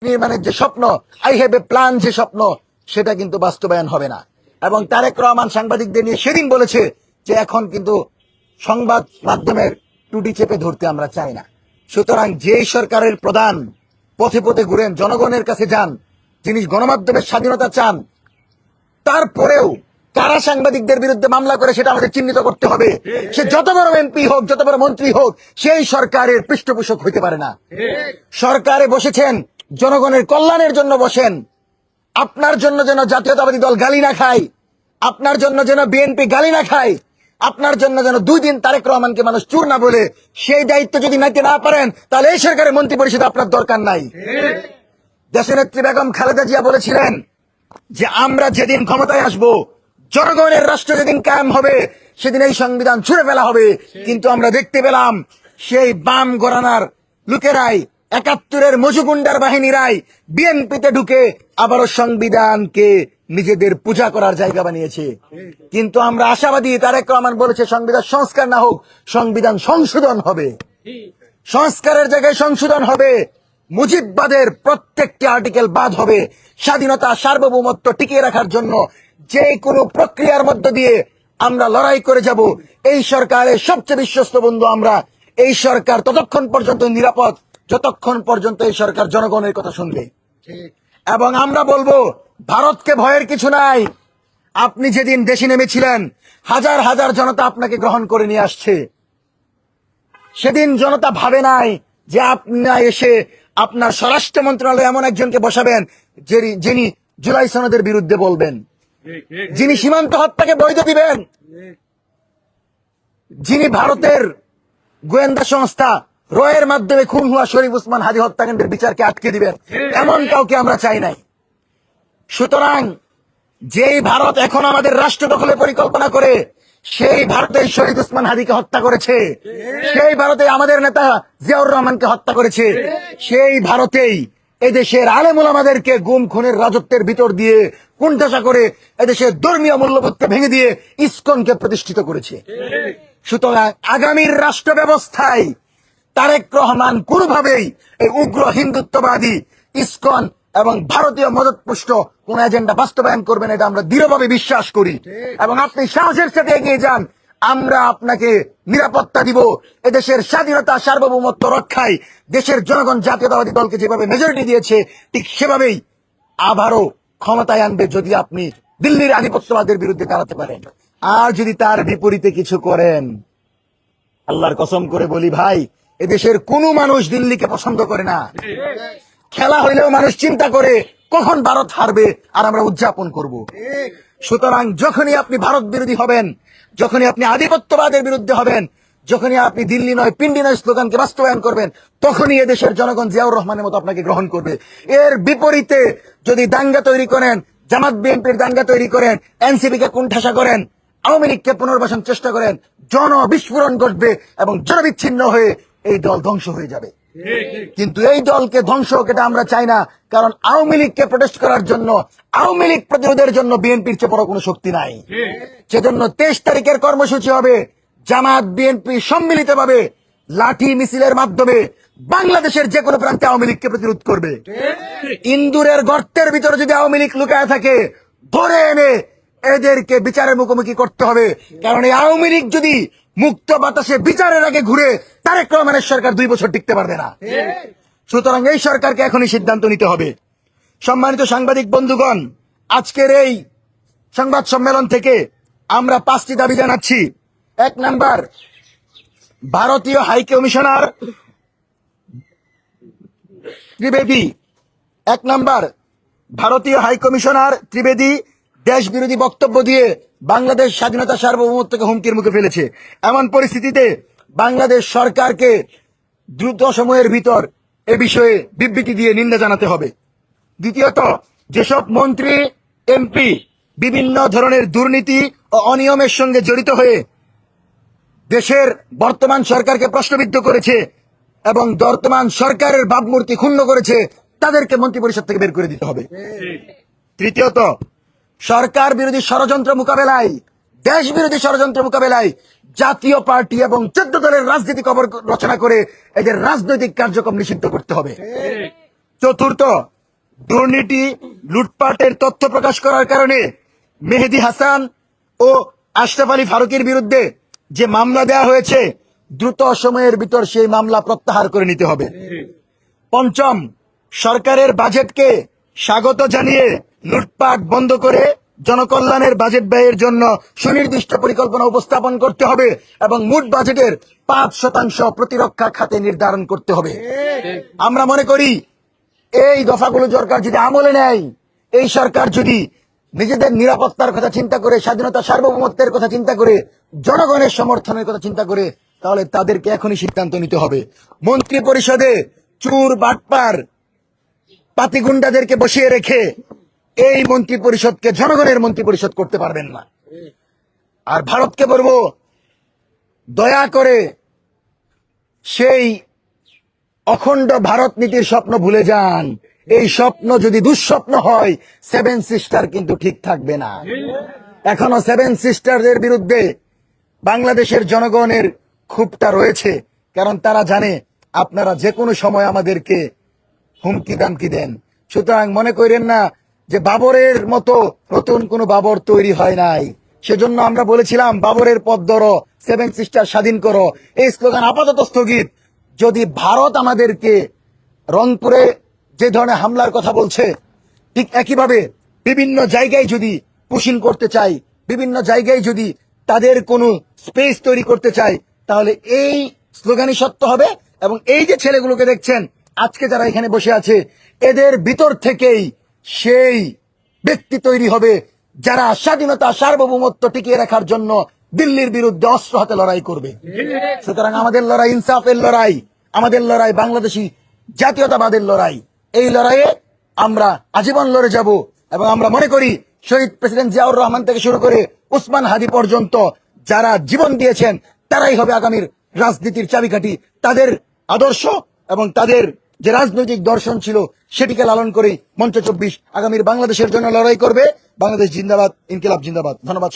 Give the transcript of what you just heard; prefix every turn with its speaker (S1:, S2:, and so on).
S1: নির্মাণের যে স্বপ্ন, আই হ্যাভ এ প্ল্যান যে স্বপ্ন, সেটা কিন্তু বাস্তবায়ন হবে না। এবং তারেক রহমান সাংবাদিকদের নিয়ে সেদিন বলেছে যে এখন কিন্তু সংবাদ মাধ্যমের টুটি চেপে ধরতে আমরা চাই না। সুতরাং যেই সরকারের প্রধান পথে পথে ঘুরেন, জনগণের কাছে যান, যিনি গণমাধ্যমের স্বাধীনতা চান, তারপরেও কারা সাংবাদিকদের বিরুদ্ধে মামলা করে সেটা আমাদের চিহ্নিত করতে হবে। সে যত বড় এমপি হোক, যত বড় মন্ত্রী হোক, সেই সরকারের পৃষ্ঠপোষক হইতে পারে না। সরকারে বসেছেন জনগণের কল্যাণের জন্য বসেন। আপনার জন্য যেন জাতীয়তাবাদী দল গালি না খায়, আপনার জন্য যেন বিএনপি গালি না খায়, আপনার জন্য যেন 2 দিন তারেক রহমানকে মানুষ চুর না বলে, সেই দায়িত্ব যদি নিতে না পারেন, তাহলে এই সরকারের মন্ত্রী পরিষদ আপনার দরকার নাই। দেশনেত্রী বেগম খালেদা জিয়া বলেছিলেন যে আমরা যেদিন ক্ষমতায় আসব, জনগণের রাষ্ট্র যেদিন কায়েম হবে, সেদিন এই সংবিধান ছুঁড়ে ফেলা হবে। কিন্তু আমরা দেখতে পেলাম সেই বাম ঘরানার লোকেরাই, 71-এর মজুগুন্ডার বাহিনীরাই বিএনপিতে ঢুকে আবারও সংবিধানকে নিজেদের পূজা করার জায়গা বানিয়েছে। কিন্তু আমরা আশাবাদী, তারেক রহমান বলেছে সংবিধান সংস্কার না হোক, সংবিধান সংশোধন হবে। সংস্কারের জায়গায় সংশোধন হবে। মুজিববাদের প্রত্যেকটি আর্টিকেল বাদ হবে। স্বাধীনতা, সার্বভৌমত্ব টিকিয়ে রাখার জন্য যে কোনো প্রক্রিয়ার মধ্য দিয়ে আমরা লড়াই করে যাব। এই সরকারের সবচেয়ে বিশ্বস্ত বন্ধু আমরা। এই সরকার ততক্ষণ পর্যন্ত নিরাপদ যতক্ষণ পর্যন্ত এই সরকার জনগণের কথা শুনবে। এবং আমরা বলবো, ভারতকে ভয়ের কিছু নাই। আপনি যেদিন দেশে নেমেছিলেন, হাজার হাজার জনতা আপনাকে গ্রহণ করে নিয়ে আসছে। সেদিন জনতা ভাবে নাই যে আপনি এসে আপনার স্বরাষ্ট্র মন্ত্রণালয়ে এমন একজনকে বসাবেন যিনি জুলাই সনদের বিরুদ্ধে বলবেন, যিনি সীমান্ত হত্যাকে বৈধ দিবেন, যিনি ভারতের গোয়েন্দা সংস্থা রয়ের মাধ্যমে খুন হওয়া শরীফ উসমান হাদি হত্যাকাণ্ডের বিচারকে আটকে দিবেন। এমন কাউকে আমরা চাই নাই। সুতরাং যেই ভারত এখন আমাদের রাষ্ট্র দখলের পরিকল্পনা করে, সেই ভারতে শহীদ উসমান হাদিকে হত্যা করেছে, সেই ভারতে আমাদের নেতা জিয়াউর রহমানকে হত্যা করেছে, সেই ভারতেই এদেশের আলেম ওলামাদেরকে গুম খুনের রাজত্বের ভিতর দিয়ে কুণ্ঠাসা করে এদেশের ধর্মীয় মূল্যবোধকে ভেঙে দিয়ে ইসকনকে প্রতিষ্ঠিত করেছে। সুতরাং আগামীর রাষ্ট্র ব্যবস্থায় তারেক রহমান কোনোভাবেই এই উগ্র হিন্দুত্ববাদী ইসকন এবং ভারতীয় মদতপুষ্ট কোন এজেন্ডা বাস্তবায়ন করবেন, এটা আমরা দৃঢ়ভাবে বিশ্বাস করি। এবং আপনি সাহসের সাথে এগিয়ে যান, আমরা আপনাকে নিরাপত্তা দিব। এদেশের স্বাধীনতা, সার্বভৌমত্ব রক্ষায় দেশের জনগণ জাতীয়তাবাদী দলকে যেভাবে মেজরিটি দিয়েছে, ঠিক সেভাবেই আবারও ক্ষমতায় আনবে যদি আপনি দিল্লির আধিপত্যবাদের বিরুদ্ধে দাঁড়াতে পারেন। আর যদি তার বিপরীতে কিছু করেন, আল্লাহর কসম করে বলি ভাই, এদেশের কোনো মানুষ দিল্লিকে পছন্দ করে না। খেলা হইলেও মানুষ চিন্তা করে কখন ভারত হারবে আর আমরা উদযাপন করব। সুতরাং যখনই আপনি ভারত বিরোধী হবেন, যখনই আপনি আধিপত্যবাদের বিরুদ্ধে হবেন, যখনই আপনি দিল্লি নয় পিন্ডি নয় স্লোগানকে বাস্তবায়ন করবেন, তখনই এদেশের জনগণ জিয়াউর রহমানের মতো আপনাকে গ্রহণ করবে। এর বিপরীতে যদি দাঙ্গা তৈরি করেন, জামাত বিএনপির দাঙ্গা তৈরি করেন, এনসিপি কে কুণ্ঠাসা করেন, আওয়ামী লীগকে পুনর্বাসন চেষ্টা করেন, বিস্ফোরণ ঘটবে এবং জনবিচ্ছিন্ন হয়ে এই দল ধ্বংস হয়ে যাবে। কিন্তু এই দলকে ধ্বংস হোক এটা আমরা চাই না। কারণ আওয়ামী লীগকে প্রোটেস্ট করার জন্য, আওয়ামী লীগ প্রতিরোধের জন্য বিএনপির চেয়ে বড় কোনো শক্তি নাই। সেজন্য 23 তারিখের কর্মসূচি হবে জামাত বিএনপি সম্মিলিতভাবে লাঠি মিছিলের মাধ্যমে বাংলাদেশের যে কোনো প্রান্তে আওয়ামী লীগকে প্রতিরোধ করবে। ইন্দুরের গর্তের ভিতরে যদি আওয়ামী লীগ লুকায় থাকে, ধরে এনে এদেরকে বিচারের মুখোমুখি করতে হবে। কারণ এই আওয়ামী লীগ যদি মুক্ত বাতাসে বিচারের আগে ঘুরে, তারেক রহমানের সরকার 2 বছর টিকতে পারবে না। সুতরাং এই সরকারকে এখনই সিদ্ধান্ত নিতে হবে। সম্মানিত সাংবাদিক বন্ধুগণ, আজকের এই সংবাদ সম্মেলন থেকে আমরা 5টি দাবি জানাচ্ছি। 1 নাম্বার, ভারতীয় হাই কমিশনার ত্রিবেদী 1 নাম্বার, ভারতীয় হাই কমিশনার ত্রিবেদী দেশ বিরোধী বক্তব্য দিয়ে বাংলাদেশ স্বাধীনতা সার্বভৌমত্বকে হুমকির মুখে ফেলেছে। এমন পরিস্থিতিতে বাংলাদেশ সরকারকে দ্রুত সময়ের ভিতর এ বিষয়ে বিবৃতি দিয়ে নিন্দা জানাতে হবে। দ্বিতীয়ত, যেসব মন্ত্রী এমপি বিভিন্ন ধরনের দুর্নীতি ও অনিয়মের সঙ্গে জড়িত হয়ে দেশের বর্তমান সরকারকে প্রশ্নবিদ্ধ করেছে এবং বর্তমান সরকারের ভাবমূর্তি ক্ষুণ্ণ করেছে, তাদেরকে মন্ত্রিপরিষদ থেকে বের করে দিতে হবে। তৃতীয়ত, সরকার বিরোধী ষড়যন্ত্র মোকাবেলায়, দেশ বিরোধী ষড়যন্ত্র মোকাবেলায় জাতীয় পার্টি এবং 14 দলের রাজনীতি কবর রচনা করে এদের রাজনৈতিক কার্যক্রম নিষিদ্ধ করতে হবে। চতুর্থ, দুর্নীতি লুটপাটের তথ্য প্রকাশ করার কারণে মেহেদী হাসান ও আশরাফ আলী ফারুকের বিরুদ্ধে যে মামলা দেওয়া হয়েছে দ্রুত সময়ের ভিতর সেই মামলা প্রত্যাহার করে নিতে হবে। পঞ্চম, সরকারের বাজেটকে স্বাগত জানিয়ে লুটপাট বন্ধ করে জনকল্যাণের বাজেট ব্যয়ের জন্য সুনির্দিষ্ট পরিকল্পনা উপস্থাপন করতে হবে এবং মোট বাজেটের 5% প্রতিরক্ষা খাতে নির্ধারণ করতে হবে। আমরা মনে করি এই দফাগুলো সরকার যদি আমলে নেয়, এই সরকার যদি নিজেদের নিরাপত্তার কথা চিন্তা করে, স্বাধীনতা সার্বভৌমত্বের কথা চিন্তা করে, জনগণের সমর্থনের কথা চিন্তা করে, তাহলে তাদেরকে এখনই সিদ্ধান্ত নিতে হবে। মন্ত্রী পরিষদে চুর বাটপার পাতিগুন্ডাদেরকে বসিয়ে রেখে এই মন্ত্রী পরিষদকে জনগণের মন্ত্রী পরিষদ করতে পারবেন না। আর ভারতকে বলবো, দয়া করে সেই অখণ্ড ভারত নীতির স্বপ্ন ভুলে যান। এই স্বপ্ন যদি দুঃস্বপ্ন হয়, 7 সিস্টার কিন্তু ঠিক থাকবে না। এখনো 7 সিস্টারদের বিরুদ্ধে বাংলাদেশের জনগণের ক্ষোভটা রয়েছে, কারণ তারা জানে আপনারা যে কোনো সময় আমাদেরকে হুমকি দামকি দেন। সুতরাং মনে করেন না যে বাবরের মতো নতুন কোনো বাবর তৈরি হয় নাই। সেজন্য আমরা বলেছিলাম বাবরের পথ ধরো, 7 সিস্টার স্বাধীন করো, এই স্লোগান আপাতত স্থগিত। যদি ভারত আমাদেরকে রংপুরে যে ধরনের হামলার কথা বলছে, ঠিক একইভাবে বিভিন্ন জায়গায় যদি পুশিং করতে চাই, বিভিন্ন জায়গায় যদি তাদের কোনো স্পেস তৈরি করতে চাই, তাহলে এই স্লোগানই সত্য হবে। এবং এই যে ছেলেগুলোকে দেখছেন আজকে যারা এখানে বসে আছে, এদের ভিতর থেকেই সেই ব্যক্তি তৈরি হবে যারা স্বাধীনতা সার্বভৌমত্ব টিকিয়ে রাখার জন্য দিল্লির বিরুদ্ধে অস্ত্র হাতে লড়াই করবে। সুতরাং আমাদের লড়াই ইনসাফের লড়াই, আমাদের লড়াই বাংলাদেশি জাতীয়তাবাদের লড়াই। এই লড়াইয়ে আমরা আজীবন লড়ে যাব এবং আমরা মনে করি শহীদ প্রেসিডেন্ট জিয়াউর রহমান থেকে শুরু করে উসমান হাদি পর্যন্ত যারা জীবন দিয়েছেন তারাই হবে আগামীর রাজনীতির চাবিকাঠি। তাদের আদর্শ এবং তাদের যে রাজনৈতিক দর্শন ছিল সেটিকে লালন করেই মঞ্চ 24 আগামীর বাংলাদেশের জন্য লড়াই করবে। বাংলাদেশ জিন্দাবাদ, ইনকিলাব জিন্দাবাদ। ধন্যবাদ।